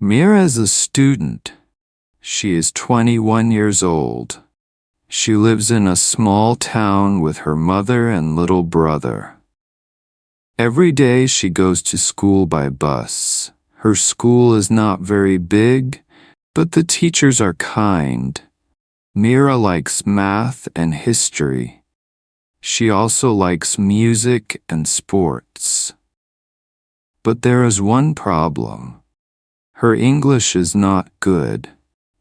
Mira is a student. She is 21 years old. She lives in a small town with her mother and little brother. Every day she goes to school by bus. Her school is not very big, but the teachers are kind. Mira likes math and history. She also likes music and sports. But there is one problem. Her English is not good.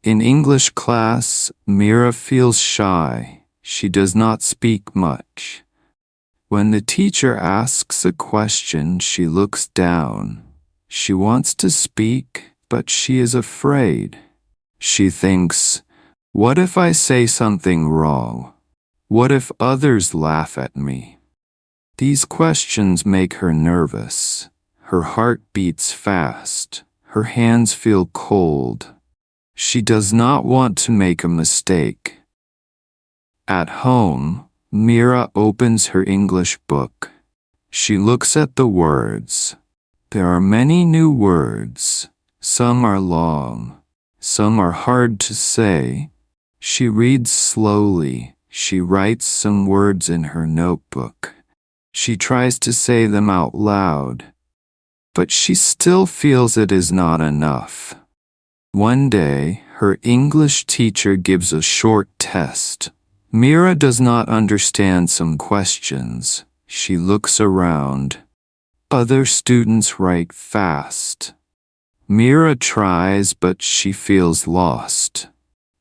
In English class, Mira feels shy. She does not speak much. When the teacher asks a question, she looks down. She wants to speak, but she is afraid. She thinks, what if I say something wrong? What if others laugh at me? These questions make her nervous. Her heart beats fast. Her hands feel cold. She does not want to make a mistake. At home, Mira opens her English book. She looks at the words. There are many new words. Some are long. Some are hard to say. She reads slowly. She writes some words in her notebook. She tries to say them out loud. But she still feels it is not enough. One day, her English teacher gives a short test. Mira does not understand some questions. She looks around. Other students write fast. Mira tries, but she feels lost.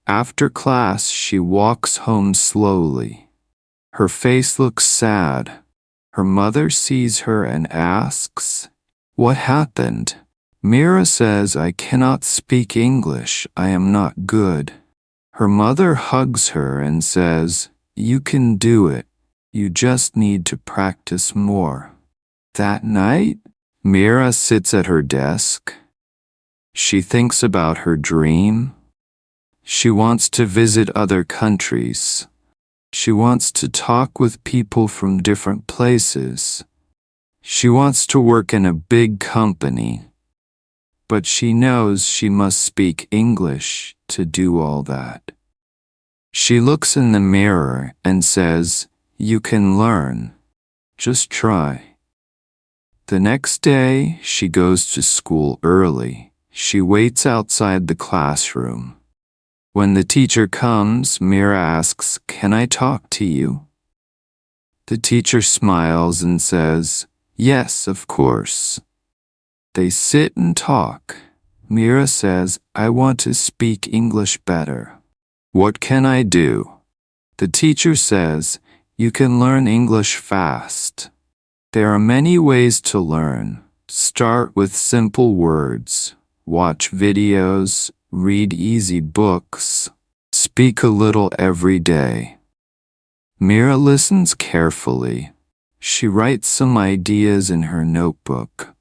After class, she walks home slowly. Her face looks sad. Her mother sees her and asks, "What happened?" Mira says, "I cannot speak English. I am not good." Her mother hugs her and says, "You can do it. You just need to practice more." That night, Mira sits at her desk. She thinks about her dream. She wants to visit other countries. She wants to talk with people from different places. She wants to work in a big company. But she knows she must speak English to do all that. She looks in the mirror and says, "You can learn. Just try." The next day, she goes to school early. She waits outside the classroom. When the teacher comes, Mira asks, "Can I talk to you?" The teacher smiles and says, "Yes, of course." They sit and talk. Mira says, "I want to speak English better. What can I do?" The teacher says, "You can learn English fast. There are many ways to learn. Start with simple words. Watch videos. Read easy books. Speak a little every day." Mira listens carefully. She writes some ideas in her notebook.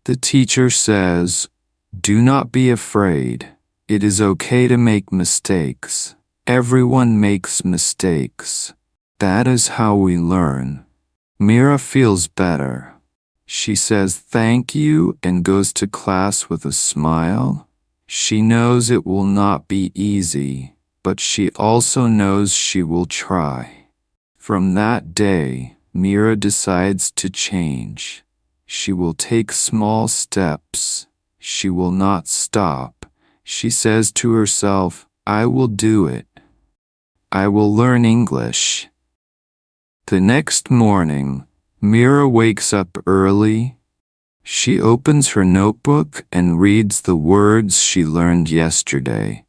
The teacher says, "Do not be afraid. It is okay to make mistakes. Everyone makes mistakes. That is how we learn." Mira feels better. She says thank you and goes to class with a smile. She knows it will not be easy, but she also knows she will try. From that day, Mira decides to change. She will take small steps. She will not stop. She says to herself, "I will do it. I will learn English." The next morning, Mira wakes up early. She opens her notebook and reads the words she learned yesterday.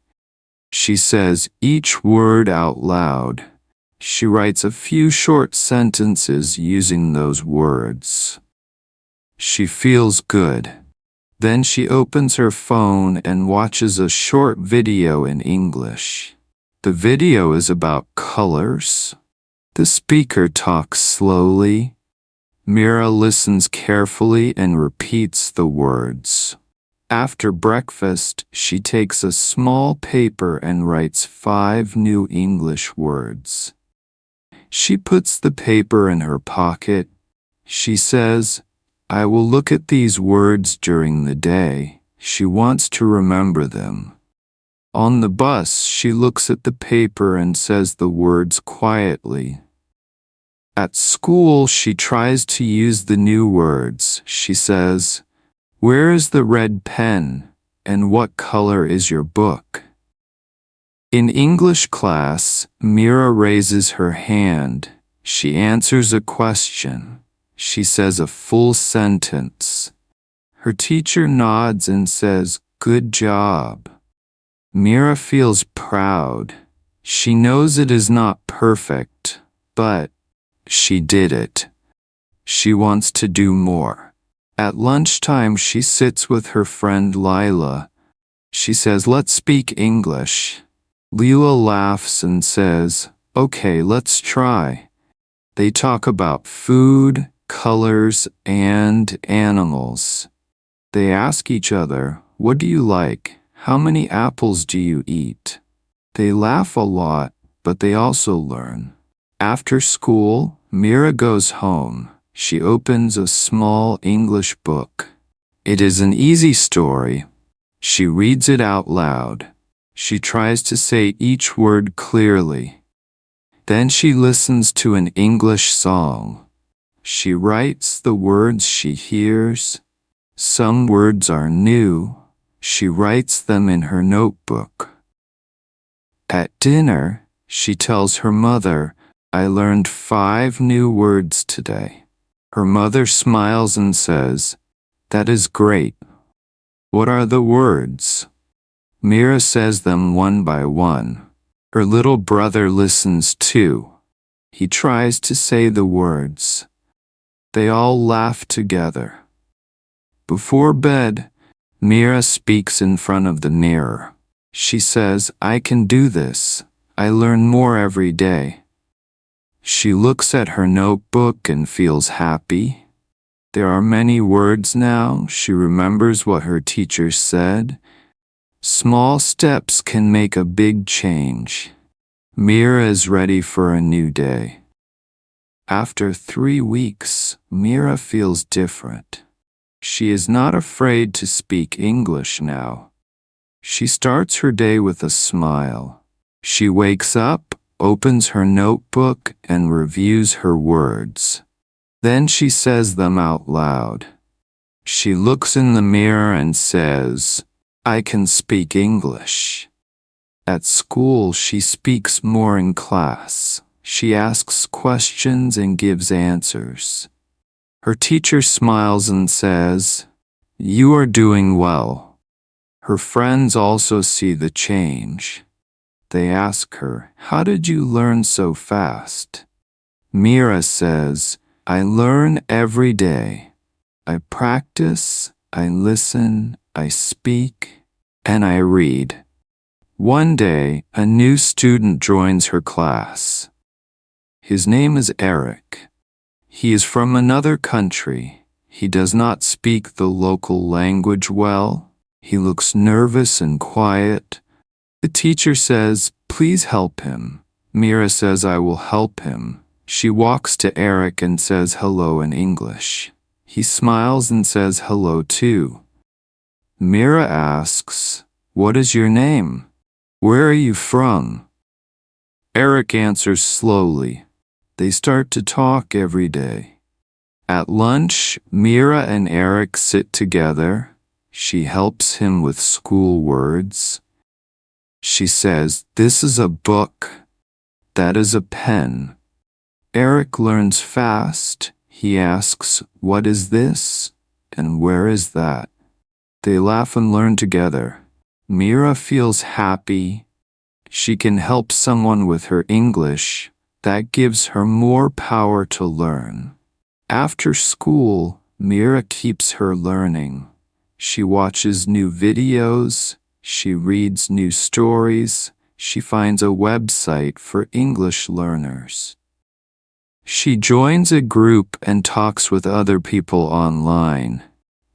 She says each word out loud. She writes a few short sentences using those words. She feels good. Then she opens her phone and watches a short video in English. The video is about colors. The speaker talks slowly. Mira listens carefully and repeats the words. After breakfast, she takes a small paper and writes 5 new English words. She puts the paper in her pocket. She says, "I will look at these words during the day." She wants to remember them. On the bus, she looks at the paper and says the words quietly. At school, she tries to use the new words. She says, "Where is the red pen? And what color is your book?" In English class, Mira raises her hand. She answers a question. She says a full sentence. Her teacher nods and says, "Good job." Mira feels proud. She knows it is not perfect, but she did it. She wants to do more. At lunchtime, she sits with her friend Lila. She says, "Let's speak English." Lila laughs and says, "Okay, let's try." They talk about food, colors, and animals. They ask each other, "What do you like? How many apples do you eat?" They laugh a lot, but they also learn. After school, Mira goes home. She opens a small English book. It is an easy story. She reads it out loud. She tries to say each word clearly. Then she listens to an English song. She writes the words she hears. Some words are new. She writes them in her notebook. At dinner, she tells her mother, "I learned 5 new words today." Her mother smiles and says, "That is great. What are the words?" Mira says them one by one. Her little brother listens too. He tries to say the words. They all laugh together. Before bed, Mira speaks in front of the mirror. She says, "I can do this. I learn more every day." She looks at her notebook and feels happy. There are many words now. She remembers what her teacher said. Small steps can make a big change. Mira is ready for a new day. After 3 weeks, Mira feels different. She is not afraid to speak English now. She starts her day with a smile. She wakes up, opens her notebook, and reviews her words. Then she says them out loud. She looks in the mirror and says, "I can speak English." At school, she speaks more in class. She asks questions and gives answers. Her teacher smiles and says, "You are doing well." Her friends also see the change. They ask her, "How did you learn so fast?" Mira says, "I learn every day. I practice, I listen, I speak, and I read." One day, a new student joins her class. His name is Eric. He is from another country. He does not speak the local language well. He looks nervous and quiet. The teacher says, "Please help him." Mira says, "I will help him." She walks to Eric and says hello in English. He smiles and says hello too. Mira asks, "What is your name? Where are you from?" Eric answers slowly. They start to talk every day. At lunch, Mira and Eric sit together. She helps him with school words. She says, "This is a book. That is a pen." Eric learns fast. He asks, "What is this? And where is that?" They laugh and learn together. Mira feels happy. She can help someone with her English. That gives her more power to learn. After school, Mira keeps her learning. She watches new videos. She reads new stories. She finds a website for English learners. She joins a group and talks with other people online.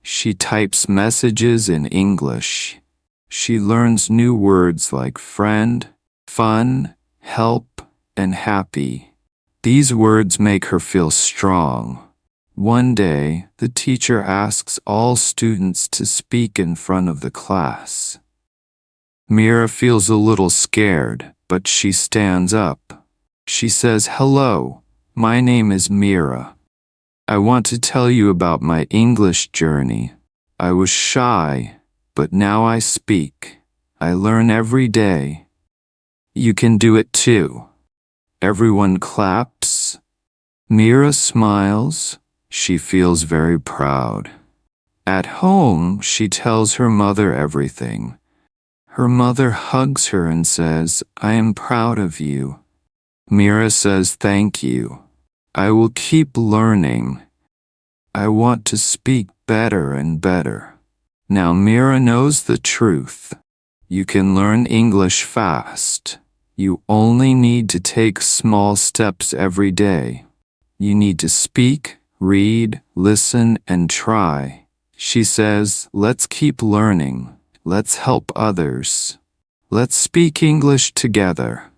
She types messages in English. She learns new words like friend, fun, help, and happy. These words make her feel strong. One day, the teacher asks all students to speak in front of the class. Mira feels a little scared, but she stands up. She says, "Hello, my name is Mira. I want to tell you about my English journey. I was shy, but now I speak. I learn every day. You can do it too." Everyone claps. Mira smiles. She feels very proud. At home, she tells her mother everything. Her mother hugs her and says, "I am proud of you." Mira says, "Thank you. I will keep learning. I want to speak better and better." Now Mira knows the truth. You can learn English fast. You only need to take small steps every day. You need to speak, read, listen, and try. She says, "Let's keep learning. Let's help others. Let's speak English together."